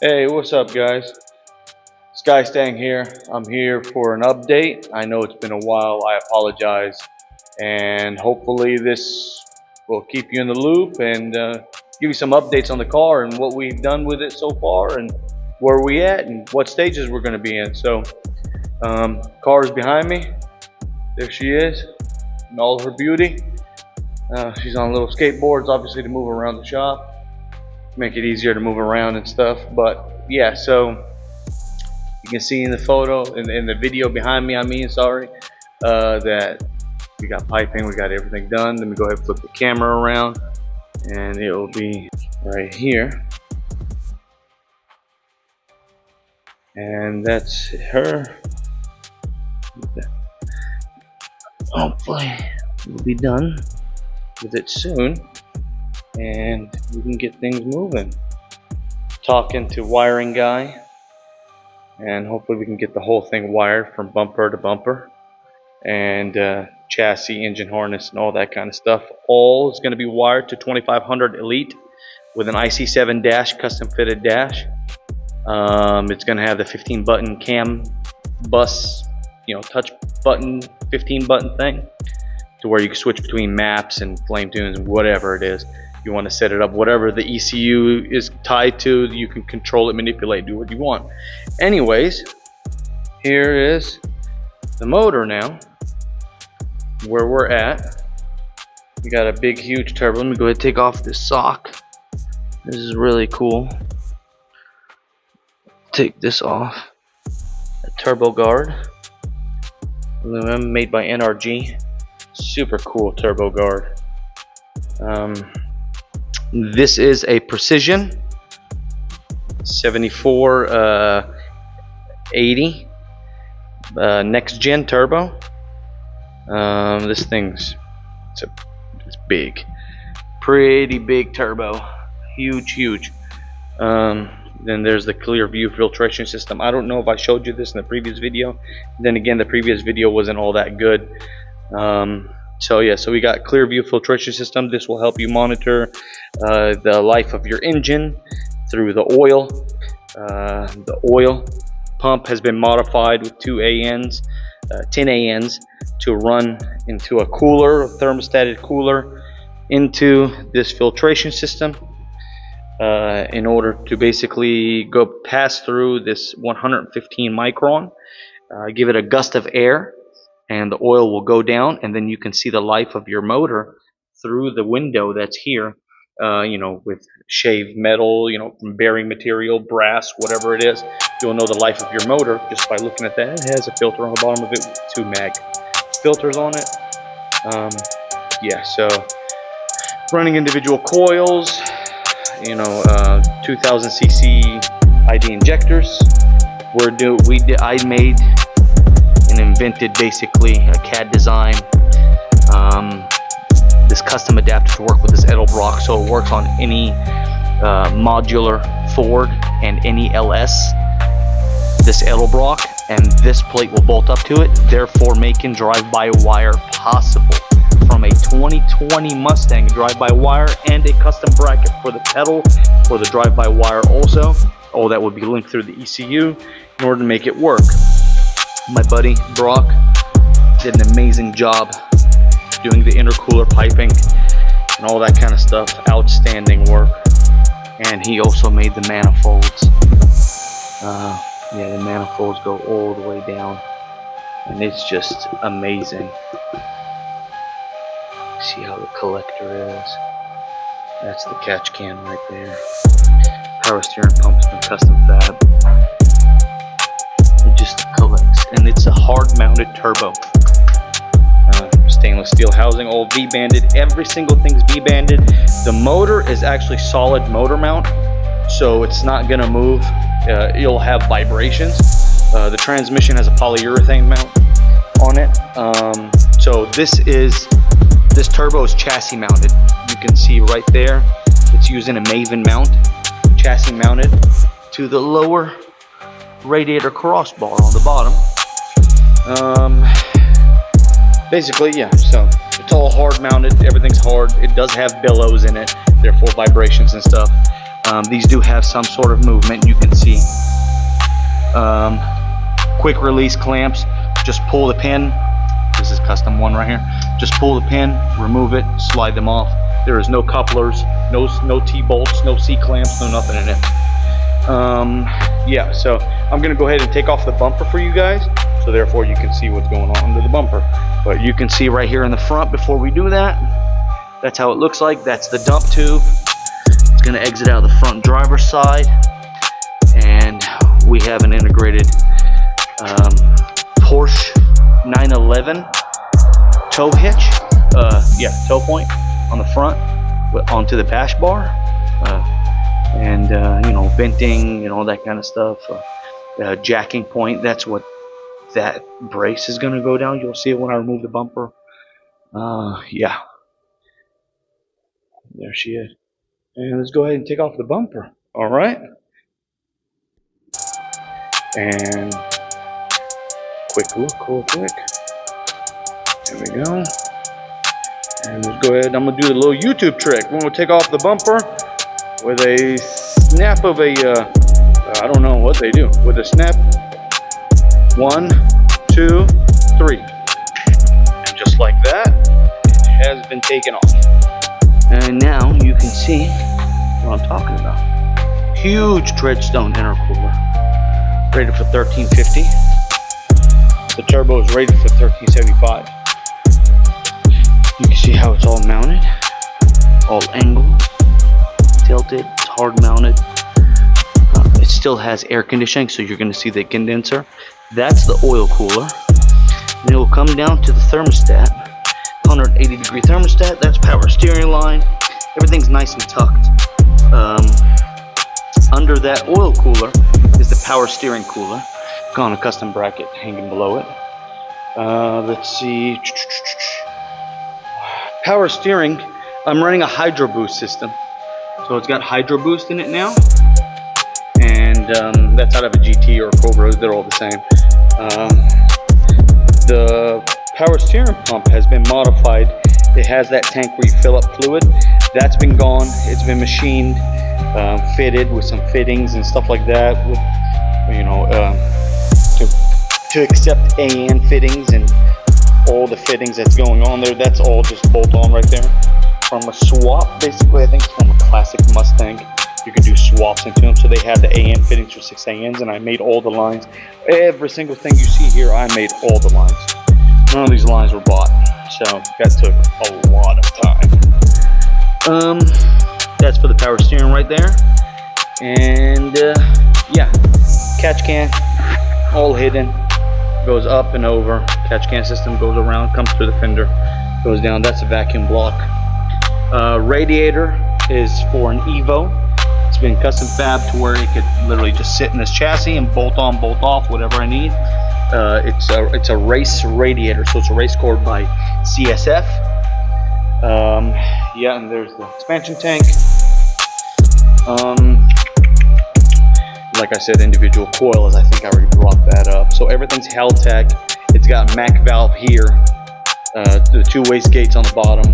Hey, what's up, guys? Skystang here. I'm here for an update. I know it's been a while. I apologize. And hopefully this will keep you in the loop and give you some updates on the car and what we've done with it so far and where we at and what stages we're going to be in. So, car is behind me. There she is in all her beauty. She's on little skateboards, obviously, to move around the shop. Make it easier to move around and stuff. But yeah, so you can see in the photo, in the video behind me, that we got piping, we got everything done. Let me go ahead and flip the camera around and it will be right here. And that's her. Hopefully we'll be done with it soon and we can get things moving. Talking to wiring guy, and hopefully we can get the whole thing wired from bumper to bumper, and chassis, engine harness, and all that kind of stuff. All is going to be wired to 2500 Elite with an IC7 dash, custom fitted dash. It's going to have the 15 button cam bus, touch button, 15 button thing, to where you can switch between maps and flame tunes and whatever it is. You want to set it up, whatever the ECU is tied to, you can control it, manipulate, do what you want. Anyways, here is the motor now, where we're at. We got a big, huge turbo. Let me go ahead and take off this sock. This is really cool. Take this off. A turbo guard. Aluminum, made by NRG. Super cool turbo guard. This is a Precision 7480 next gen turbo. This thing's it's big, pretty big turbo, huge. Then there's the clear view filtration system. I don't know if I showed you this in the previous video. Then again, the previous video wasn't all that good. So yeah, so we got clear view filtration system. This will help you monitor the life of your engine through the oil. The oil pump has been modified with 10 ANs to run into a cooler, a thermostated cooler, into this filtration system in order to basically pass through this 115 micron, give it a gust of air, and the oil will go down, and then you can see the life of your motor through the window that's here, with shaved metal, from bearing material, brass, whatever it is. You'll know the life of your motor just by looking at that. It has a filter on the bottom of it with 2 mag filters on it. Yeah, so running individual coils, 2000 cc ID injectors. I made and invented basically a CAD design, this custom adapter to work with this Edelbrock, so it works on any modular Ford and any LS. This Edelbrock, and this plate will bolt up to it, therefore making drive-by-wire possible from a 2020 Mustang drive-by-wire, and a custom bracket for the pedal for the drive-by-wire also. All that would be linked through the ECU in order to make it work. My buddy Brock did an amazing job doing the intercooler piping and all that kind of stuff. Outstanding work. And he also made the manifolds. Yeah, the manifolds go all the way down, and it's just amazing. See how the collector is. That's the catch can right there. Power steering pump's been custom fab. It just collects, and it's a hard mounted turbo. Stainless steel housing, all V-banded. Every single thing's V-banded. The motor is actually solid motor mount, so it's not gonna move. You'll have vibrations. The transmission has a polyurethane mount on it. So this turbo is chassis mounted. You can see right there, it's using a Maven mount, chassis mounted to the lower radiator crossbar on the bottom. Basically, yeah, so it's all hard mounted, everything's hard. It does have bellows in it, therefore vibrations and stuff. These do have some sort of movement, you can see. Quick release clamps, just pull the pin. This is custom one right here. Just pull the pin, remove it, slide them off. There is no couplers, no T-bolts, no C-clamps, no nothing in it. Yeah, so I'm gonna go ahead and take off the bumper for you guys, so therefore you can see what's going on under the bumper. But you can see right here in the front before we do that, that's how it looks like. That's the dump tube. It's gonna exit out of the front driver's side, and we have an integrated Porsche 911 tow hitch, tow point on the front onto the bash bar, and you know, venting and all that kind of stuff. Jacking point, that's what that brace is going to go down. You'll see it when I remove the bumper. Yeah, there she is. And let's go ahead and take off the bumper. All right, and quick look real quick. There we go. And let's go ahead. I'm gonna do the little YouTube trick. We're gonna take off the bumper with a snap of a I don't know what they do with a snap. 1, 2, 3, and just like that, it has been taken off. And now you can see what I'm talking about. Huge Treadstone intercooler, rated for 1350. The turbo is rated for 1375. You can see how it's all mounted, all angled, tilted, it's hard mounted. It still has air conditioning, so you're going to see the condenser. That's the oil cooler. And it will come down to the thermostat, 180 degree thermostat. That's power steering line. Everything's nice and tucked. Under that oil cooler is the power steering cooler. Got a custom bracket hanging below it. Let's see. Power steering, I'm running a Hydro Boost system. So it's got Hydro Boost in it now. And that's out of a GT or a Cobra, they're all the same. The power steering pump has been modified. It has that tank where you fill up fluid. That's been gone. It's been machined, fitted with some fittings and stuff like that. With, you know, to accept AN fittings and all the fittings that's going on there. That's all just bolt on right there. From a swap, basically, I think it's from a classic Mustang. You can do swaps into them. So they have the AN fittings for 6 ANs, and I made all the lines. Every single thing you see here, I made all the lines. None of these lines were bought, so that took a lot of time. That's for the power steering right there. And yeah, catch can, all hidden, goes up and over. Catch can system goes around, comes through the fender, goes down. That's a vacuum block. Radiator is for an Evo. It's been custom fabbed to where it could literally just sit in this chassis and bolt on, bolt off, whatever I need. It's a race radiator, so it's a race cord by CSF. Yeah, and there's the expansion tank. Like I said, individual coils. I think I already brought that up. So everything's Haltech. It's got Mac valve here. The 2 wastegates on the bottom.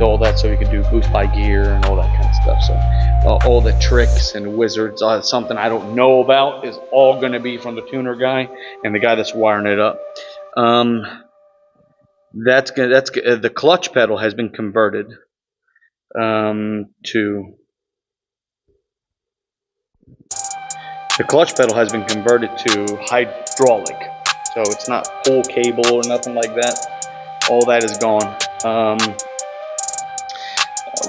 All that, so you can do boost by gear and all that kind of stuff. So all the tricks and wizards, something I don't know about, is all going to be from the tuner guy and the guy that's wiring it up. The clutch pedal has been converted to hydraulic, so it's not pull cable or nothing like that. All that is gone.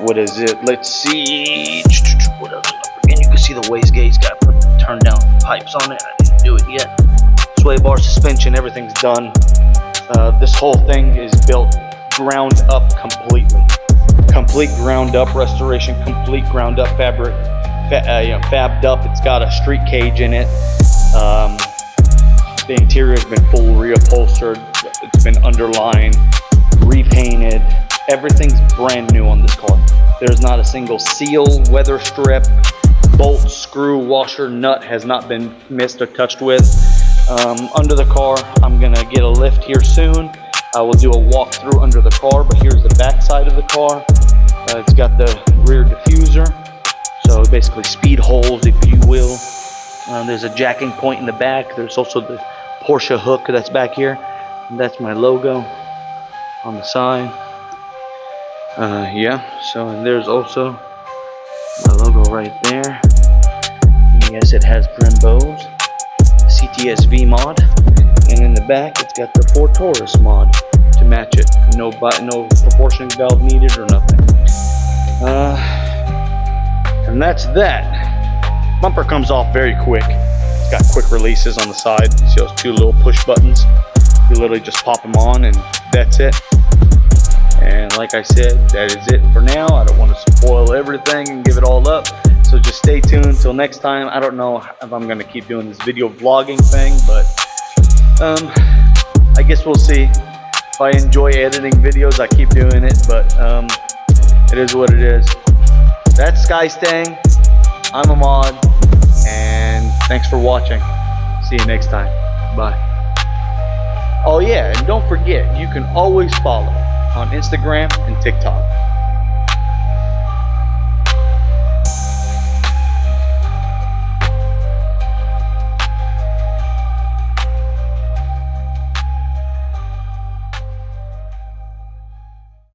What is it? Let's see. What else? Again, you can see the wastegate's got turned down pipes on it. I didn't do it yet. Sway bar suspension, everything's done. This whole thing is built ground up completely. Complete ground up restoration, complete ground up fabric, fabbed up. It's got a street cage in it. The interior has been full reupholstered. It's been underlined, repainted. Everything's brand new on this car. There's not a single seal, weather strip, bolt, screw, washer, nut has not been missed or touched with. Under the car, I'm gonna get a lift here soon. I will do a walkthrough under the car, but here's the back side of the car. It's got the rear diffuser, so basically speed holes, if you will. There's a jacking point in the back. There's also the Porsche hook that's back here. And that's my logo on the side. Yeah, so and there's also my logo right there. And yes, it has Brembo's CTSV mod, and in the back it's got the Ford Taurus mod to match it. No proportioning valve needed or nothing. And that's that. Bumper comes off very quick. It's got quick releases on the side. You see those two little push buttons? You literally just pop them on and that's it. And like I said, that is it for now. I don't want to spoil everything and give it all up. So just stay tuned until next time. I don't know if I'm going to keep doing this video vlogging thing, but I guess we'll see. If I enjoy editing videos, I keep doing it, but it is what it is. That's Skystang. I'm Ahmad, and thanks for watching. See you next time. Bye. Oh yeah, and don't forget, you can always follow on Instagram and TikTok.